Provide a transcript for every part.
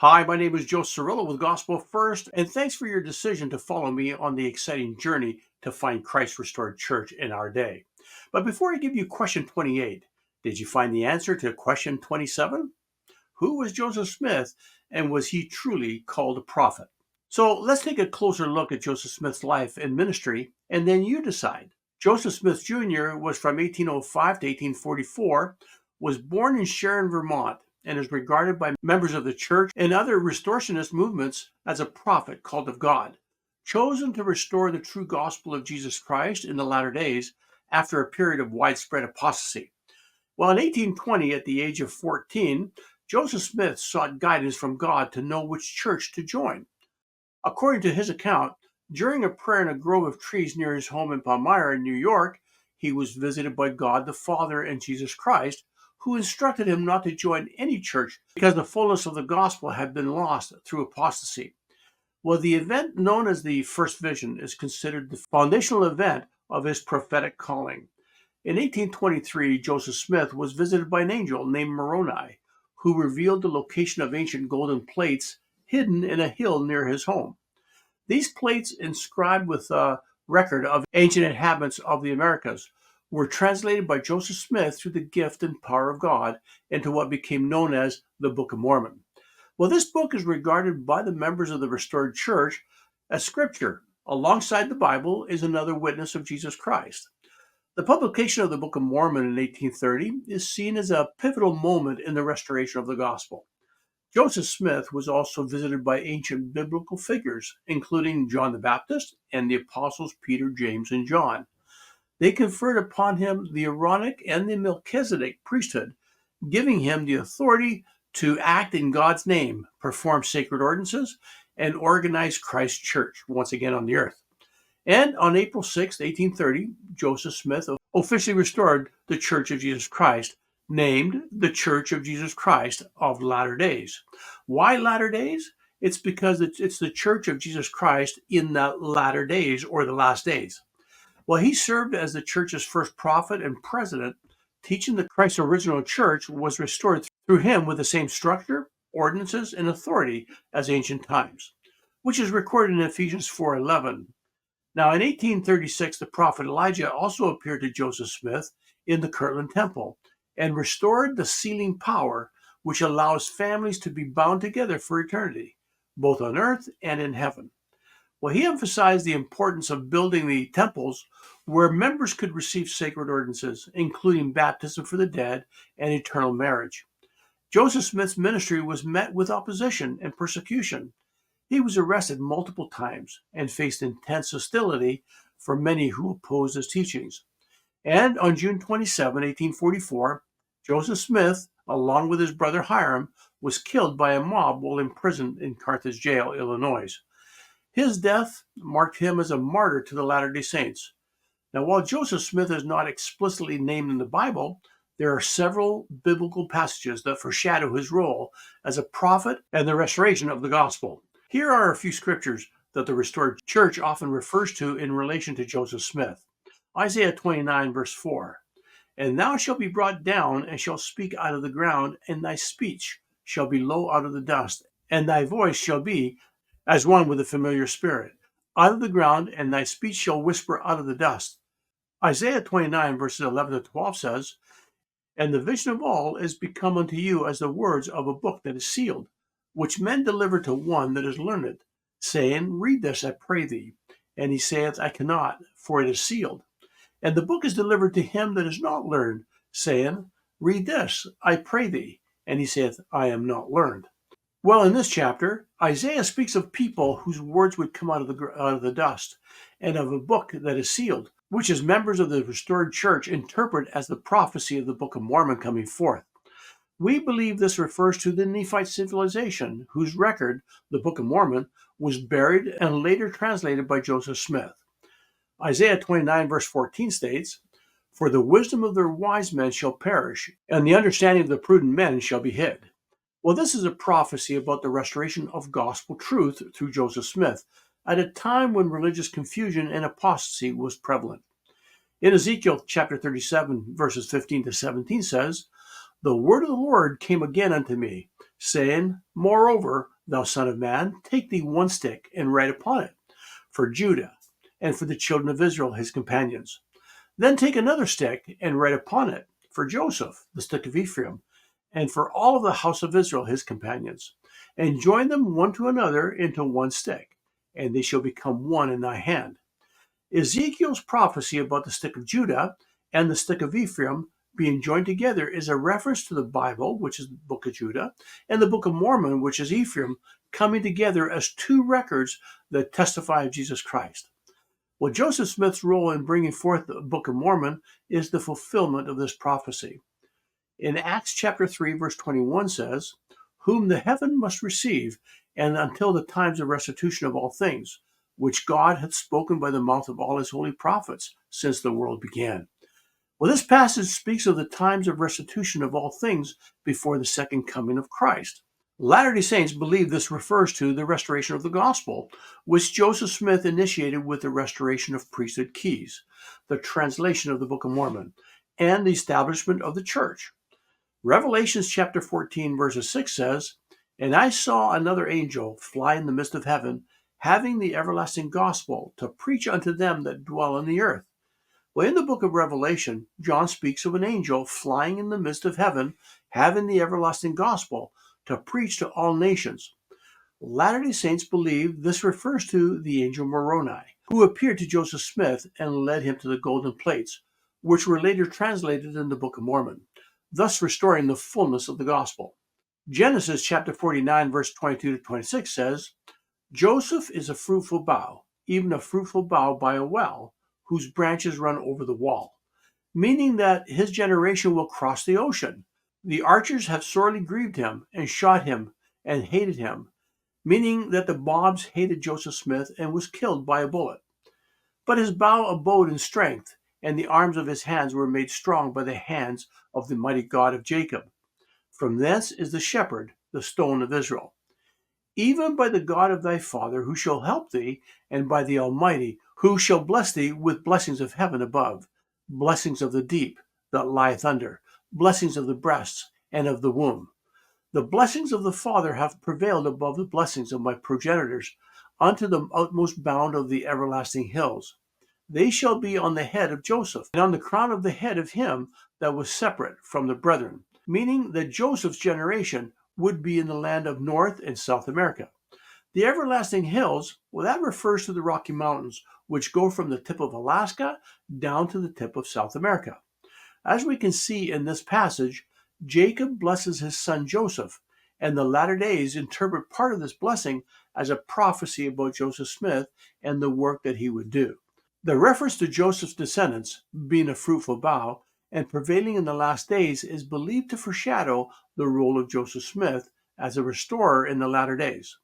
Hi, my name is Joe Cirillo with Gospel First, and thanks for your decision to follow me on the exciting journey to find Christ Restored Church in our day. But before I give you question 28, did you find the answer to question 27? Who was Joseph Smith, and was he truly called a prophet? So let's take a closer look at Joseph Smith's life and ministry, and then you decide. Joseph Smith Jr. was from 1805 to 1844, was born in Sharon, Vermont, and is regarded by members of the church and other restorationist movements as a prophet called of God, chosen to restore the true gospel of Jesus Christ in the latter days after a period of widespread apostasy. Well, in 1820, at the age of 14, Joseph Smith sought guidance from God to know which church to join. According to his account, during a prayer in a grove of trees near his home in Palmyra, New York, he was visited by God the Father and Jesus Christ, who instructed him not to join any church because the fullness of the gospel had been lost through apostasy. Well, the event known as the first vision is considered the foundational event of his prophetic calling. In 1823, Joseph Smith was visited by an angel named Moroni, who revealed the location of ancient golden plates hidden in a hill near his home. These plates, inscribed with a record of ancient inhabitants of the Americas, were translated by Joseph Smith through the gift and power of God into what became known as the Book of Mormon. Well, this book is regarded by the members of the restored church as scripture. Alongside the Bible is another witness of Jesus Christ. The publication of the Book of Mormon in 1830 is seen as a pivotal moment in the restoration of the gospel. Joseph Smith was also visited by ancient biblical figures, including John the Baptist and the apostles Peter, James, and John. They conferred upon him the Aaronic and the Melchizedek priesthood, giving him the authority to act in God's name, perform sacred ordinances, and organize Christ's church once again on the earth. And on April 6, 1830, Joseph Smith officially restored the Church of Jesus Christ, named the Church of Jesus Christ of Latter Days. Why Latter Days? It's because it's the Church of Jesus Christ in the latter days or the last days. Well, he served as the church's first prophet and president, teaching that Christ's original church was restored through him with the same structure, ordinances, and authority as ancient times, which is recorded in Ephesians 4:11. Now, in 1836, the prophet Elijah also appeared to Joseph Smith in the Kirtland Temple and restored the sealing power, which allows families to be bound together for eternity, both on earth and in heaven. Well, he emphasized the importance of building the temples where members could receive sacred ordinances, including baptism for the dead and eternal marriage. Joseph Smith's ministry was met with opposition and persecution. He was arrested multiple times and faced intense hostility from many who opposed his teachings. And on June 27, 1844, Joseph Smith, along with his brother Hiram, was killed by a mob while imprisoned in Carthage Jail, Illinois. His death marked him as a martyr to the Latter-day Saints. Now, while Joseph Smith is not explicitly named in the Bible, there are several biblical passages that foreshadow his role as a prophet and the restoration of the gospel. Here are a few scriptures that the restored church often refers to in relation to Joseph Smith. Isaiah 29, verse 4. And thou shalt be brought down, and shalt speak out of the ground, and thy speech shall be low out of the dust, and thy voice shall be as one with a familiar spirit. Out of the ground, and thy speech shall whisper out of the dust. Isaiah 29, verses 11 to 12 says, And the vision of all is become unto you as the words of a book that is sealed, which men deliver to one that is learned, saying, Read this, I pray thee. And he saith, I cannot, for it is sealed. And the book is delivered to him that is not learned, saying, Read this, I pray thee. And he saith, I am not learned. Well, in this chapter, Isaiah speaks of people whose words would come out of the dust, and of a book that is sealed, which as members of the restored church interpret as the prophecy of the Book of Mormon coming forth. We believe this refers to the Nephite civilization, whose record, the Book of Mormon, was buried and later translated by Joseph Smith. Isaiah 29, verse 14 states, For the wisdom of their wise men shall perish, and the understanding of the prudent men shall be hid. Well, this is a prophecy about the restoration of gospel truth through Joseph Smith at a time when religious confusion and apostasy was prevalent. In Ezekiel chapter 37, verses 15 to 17 says, The word of the Lord came again unto me, saying, Moreover, thou son of man, take thee one stick and write upon it, for Judah, and for the children of Israel his companions. Then take another stick and write upon it, for Joseph, the stick of Ephraim, and for all of the house of Israel his companions, and join them one to another into one stick, and they shall become one in thy hand. Ezekiel's prophecy about the stick of Judah and the stick of Ephraim being joined together is a reference to the Bible, which is the Book of Judah, and the Book of Mormon, which is Ephraim, coming together as two records that testify of Jesus Christ. Well, Joseph Smith's role in bringing forth the Book of Mormon is the fulfillment of this prophecy. In Acts chapter 3, verse 21 says, Whom the heaven must receive, and until the times of restitution of all things, which God hath spoken by the mouth of all his holy prophets since the world began. Well, this passage speaks of the times of restitution of all things before the second coming of Christ. Latter-day Saints believe this refers to the restoration of the gospel, which Joseph Smith initiated with the restoration of priesthood keys, the translation of the Book of Mormon, and the establishment of the church. Revelations chapter 14, verses 6 says, And I saw another angel fly in the midst of heaven, having the everlasting gospel to preach unto them that dwell on the earth. Well, in the book of Revelation, John speaks of an angel flying in the midst of heaven, having the everlasting gospel to preach to all nations. Latter-day Saints believe this refers to the angel Moroni, who appeared to Joseph Smith and led him to the golden plates, which were later translated in the Book of Mormon, thus restoring the fullness of the gospel. Genesis chapter 49, verse 22 to 26 says, Joseph is a fruitful bough, even a fruitful bough by a well, whose branches run over the wall, meaning that his generation will cross the ocean. The archers have sorely grieved him and shot him and hated him, meaning that the mobs hated Joseph Smith and was killed by a bullet. But his bow abode in strength, and the arms of his hands were made strong by the hands of the mighty God of Jacob. From thence is the shepherd, the stone of Israel. Even by the God of thy father, who shall help thee, and by the Almighty, who shall bless thee with blessings of heaven above, blessings of the deep that lieth under, blessings of the breasts and of the womb. The blessings of the Father have prevailed above the blessings of my progenitors, unto the utmost bound of the everlasting hills. They shall be on the head of Joseph, and on the crown of the head of him that was separate from the brethren, meaning that Joseph's generation would be in the land of North and South America. The everlasting hills, well, that refers to the Rocky Mountains, which go from the tip of Alaska down to the tip of South America. As we can see in this passage, Jacob blesses his son Joseph, and the latter days interpret part of this blessing as a prophecy about Joseph Smith and the work that he would do. The reference to Joseph's descendants being a fruitful bough and prevailing in the last days is believed to foreshadow the role of Joseph Smith as a restorer in the latter days.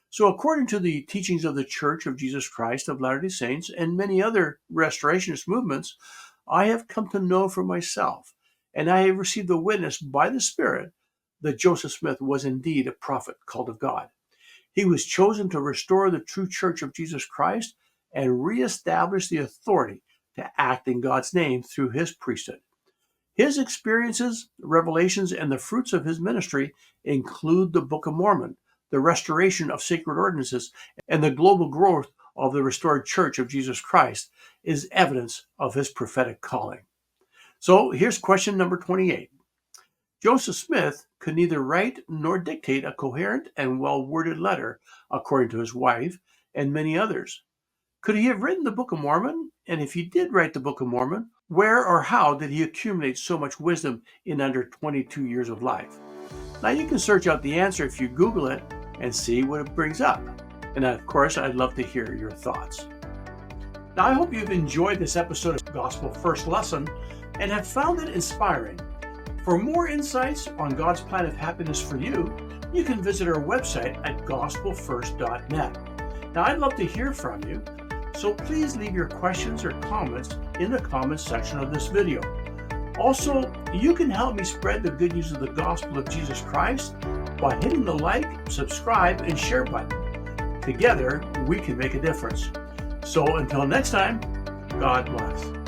So according to the teachings of the Church of Jesus Christ of Latter-day Saints and many other restorationist movements, I have come to know for myself, and I have received the witness by the Spirit that Joseph Smith was indeed a prophet called of God. He was chosen to restore the true Church of Jesus Christ and reestablish the authority to act in God's name through his priesthood. His experiences, revelations, and the fruits of his ministry include the Book of Mormon, the restoration of sacred ordinances, and the global growth of the restored Church of Jesus Christ is evidence of his prophetic calling. So here's question number 28. Joseph Smith could neither write nor dictate a coherent and well-worded letter, according to his wife and many others. Could he have written the Book of Mormon? And if he did write the Book of Mormon, where or how did he accumulate so much wisdom in under 22 years of life? Now you can search out the answer if you Google it and see what it brings up. And of course, I'd love to hear your thoughts. Now I hope you've enjoyed this episode of Gospel First Lesson and have found it inspiring. For more insights on God's plan of happiness for you, you can visit our website at gospelfirst.net. Now I'd love to hear from you, so please leave your questions or comments in the comments section of this video. Also, you can help me spread the good news of the gospel of Jesus Christ by hitting the like, subscribe, and share button. Together, we can make a difference. So until next time, God bless.